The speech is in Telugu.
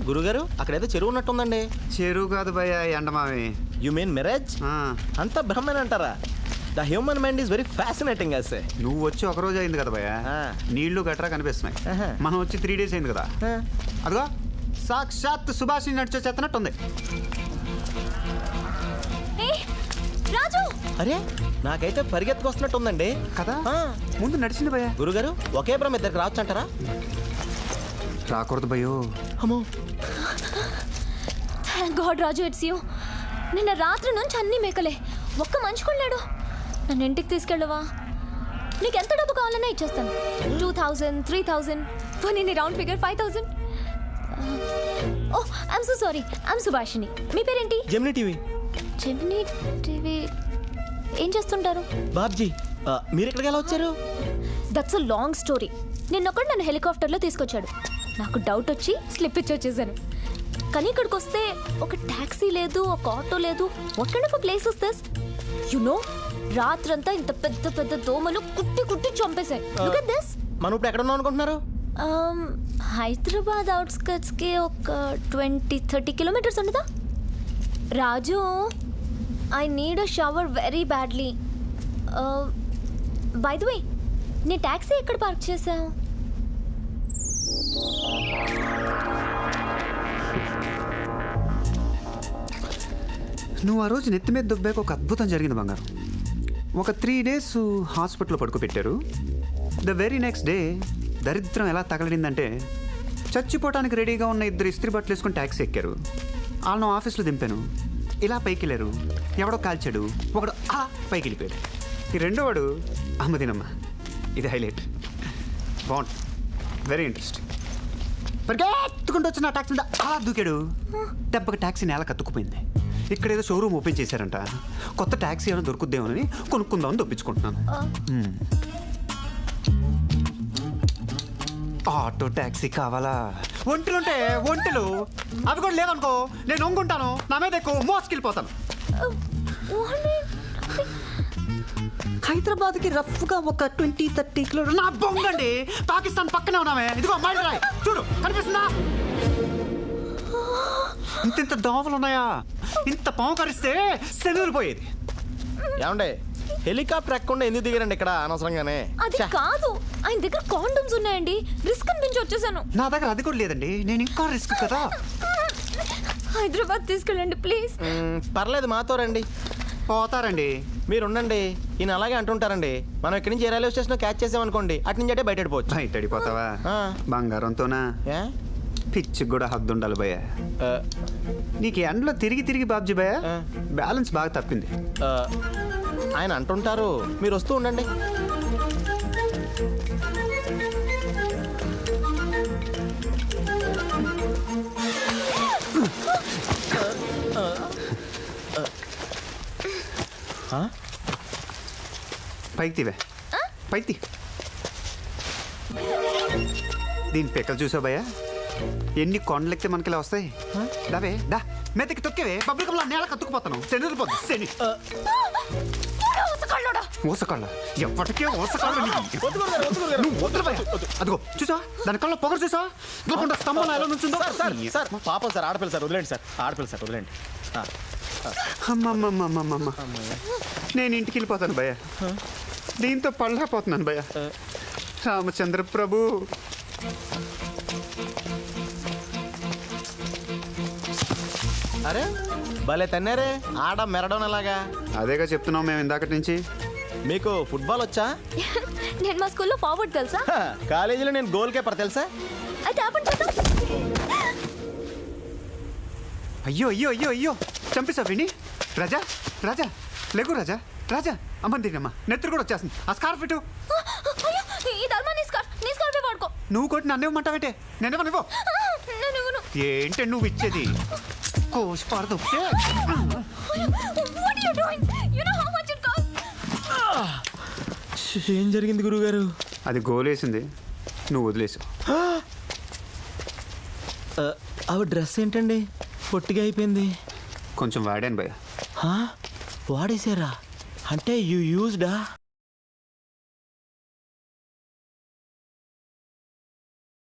గురుగారు అక్కడైతే చెరువు ఉన్నట్టుందండి. చెరువు కాదు భయ్య, ఎండమావి. You mean marriage? అంతా బ్రహ్మన్ అంటారా? The human mind is very fascinating అసే. నువ్వు వచ్చి ఒక రోజు అయింది కదా భయ్య, నీళ్లు గట్రా కనిపిస్తున్నాయి. మనం వచ్చి 3 days అయింది కదా. అదిగో సాక్షాత్ సుభాషిణి నడిచే చెత్తనట్టుంది. రాజు, అరే నాకైతే పరిగెత్తుకొస్తున్నట్టుందండి కదా. ముందు నడిచింది భయ్య. గురుగారు ఒకే బ్రహ్మ ఇద్దరికి రావచ్చు అంటారా? రాకూడదు భయ్యో. అమ్మో, thank God Raju, it's you. నిన్న రాత్రి నుంచి అన్నీ మేకలే, ఒక్క మనిషి కూడా లేడు. నన్ను ఇంటికి తీసుకెళ్ళవా? నీకు ఎంత డబ్బు కావాలన్నా ఇచ్చేస్తాను. 2000, 3000, పోనీ నీ round figure 5000. Oh I'm so sorry, I'm Subhashini. మీ పేరేంటి? Gemini TV. జెమినీ టీవీ ఏం చేస్తుంటారు? బాబ్జీ, మీరు ఎక్కడికి ఎలా వచ్చారు? That's a long story. నిన్నొక్కడు నన్ను హెలికాప్టర్లో తీసుకొచ్చాడు. నాకు డౌట్ వచ్చి స్లిప్ ఇచ్చి వచ్చేసాను. కానీ ఇక్కడికి వస్తే ఒక ట్యాక్సీ లేదు, ఒక ఆటో లేదు. What kind of place is this? You know, రాత్రంతా ఇంత పెద్ద పెద్ద దోమలు కుట్టి కుట్టి చంపేశాయి. Look at this. మనం ఇప్పుడు ఎక్కడ ఉన్నాం అనుకుంటున్నారు? హైదరాబాద్ అవుట్స్కట్స్కి ఒక 20-30 కిలోమీటర్స్ ఉండదా? Raju, I need a shower very badly. By the way, నీ ట్యాక్సీ ఎక్కడ పార్క్ చేసావు? నువ్వు ఆ రోజు నెత్తి మీద దుబ్బాక ఒక అద్భుతం జరిగింది బంగారం. ఒక 3 days హాస్పిటల్లో పడుకోబెట్టారు. ద వెరీ నెక్స్ట్ డే దరిద్రం ఎలా తగలడిందంటే, చచ్చిపోవటానికి రెడీగా ఉన్న 2 ఇస్త్రీ బట్టలు వేసుకుని ట్యాక్సీ ఎక్కారు. వాళ్ళను ఆఫీస్లో దింపాను. ఇలా పైకి వెళ్ళారు. ఎవడో కాల్చాడు, ఒకడు పైకి వెళ్ళిపోయాడు. ఈ రెండోవాడు అమ్మదినమ్మ. ఇది హైలైట్. బాగుంటుంది, వెరీ ఇంట్రెస్టింగ్. పరిగెత్తుకుంటూ వచ్చిన ట్యాక్సీ మీద అలా దూకాడు. దెబ్బకి ట్యాక్సీ నేల కత్తుకుపోయింది. ఇక్కడ ఏదో షోరూమ్ ఓపెన్ చేశారంట. కొత్త ట్యాక్సీ ఏమైనా దొరుకుద్దేమోనని కొనుక్కుందామని దొప్పించుకుంటున్నాను. ఆటో ట్యాక్సీ కావాలా? ఒంటెలుంటే ఒంటెలు, అవి కూడా లేవనుకో, నేను ఒంగుంటాను, నా మీద ఎక్కువ మోసుకెళ్ళిపోతాను. హైదరాబాద్కి రఫ్గా ఒక 20-30 కిలోమీటర్లు. నా బొంగండి, పాకిస్తాన్ పక్కనే ఉన్నామే. ఇదిగో మైల్ రాయ్, చూడు కనిపిస్తుందా? ఇంత దోమలు ఉన్నాయా? ఇంత పాము కరిస్తే శనువులు పోయేది. ఏమండే, హెలికాప్టర్ ఎక్కకుండా ఎందుకు దిగారండి ఇక్కడ అనవసరంగానే? అది కాదు, ఆయన దగ్గర కాండమ్స్ ఉన్నాయండి. రిస్క్ అనిపించి వచ్చేసాను. నా దగ్గర అది కూడా లేదండి, నేను ఇంకా రిస్క్ కదా. హైదరాబాద్ తీసుకెళ్ళండి ప్లీజ్. పర్లేదు, మాతో రండి. పోతారండి, మీరు ఉండండి. ఈయన అలాగే అంటుంటారండి. మనం ఇక్కడి నుంచి రైల్వే స్టేషన్ క్యాచ్ చేసామనుకోండి, అటు నుంచి అంటే బయట వెళ్ళిపోవచ్చు. బయట వెళ్ళిపోతావా? బంగారంతోనా? పిచ్చికి కూడా హద్దు ఉండాలి భయ్య. నీకు ఎండలో తిరిగి తిరిగి బాబ్జీ భయ్య బ్యాలెన్స్ బాగా తప్పింది. ఆయన అంటుంటారు, మీరు వస్తూ ఉండండి. పైకి తీవే, పైకి తీ. దీని పెక్కలు చూసావు భయ్య? ఎన్ని కొండలెక్కితే మనకి ఇలా వస్తాయి. దావే దా, మెత్తకి తొక్కేవే. బబ్బుల్ కమ్లా నేల కత్తుకుపోతాను. శని పోద్దు, శని ఊసకాళ్ళ. ఎప్పటికే ఊసకాళ్ళు. అదిగో చూసా, దాని కళ్ళ పొగరు చూసా, స్తంభం ఎలా నుంచుందో. సార్ పాపం సార్, ఆడపిల్ల సార్, వదిలేండి సార్, ఆడపిల్ల సార్, వదిలేండి. అమ్మమ్మమ్మమ్మమ్మ, నేను ఇంటికి వెళ్ళిపోతాను భయ్య. దీంతో పళ్ళపోతున్నాను భయ్య. రామచంద్ర ప్రభు. అరే భలే తన్నారే, ఆడ మెరడం ఎలాగా? అదేగా చెప్తున్నాం మేము ఇందాకటి నుంచి. మీకు ఫుట్బాల్ వచ్చా? నేను మా స్కూల్లో ఫార్వర్డ్ తెలుసా? కాలేజీలో నేను గోల్ కీపర్ తెలుసా? అయితే అయ్యో అయ్యో అయ్యో అయ్యో, చంపేసా విని. రాజా రాజా లేకు, రాజా రాజా. అమ్మ నెత్తురు కూడా వచ్చేస్తుంది. ఆ స్కార్ఫ్ ఇటు. నువ్వు కొట్టి నన్ను ఇవ్వమంటావేంటే? నేనేమో ఏంటే నువ్వు ఇచ్చేది? కోసిపారదు. ఏం జరిగింది గురుగారు? అది గోలేసింది, నువ్వు వదిలేసావు. అవి డ్రెస్ ఏంటండి పొట్టిగా అయిపోయింది? కొంచెం వాడాను భయ్య. వాడేసారా? అంటే యూ యూజ్డా?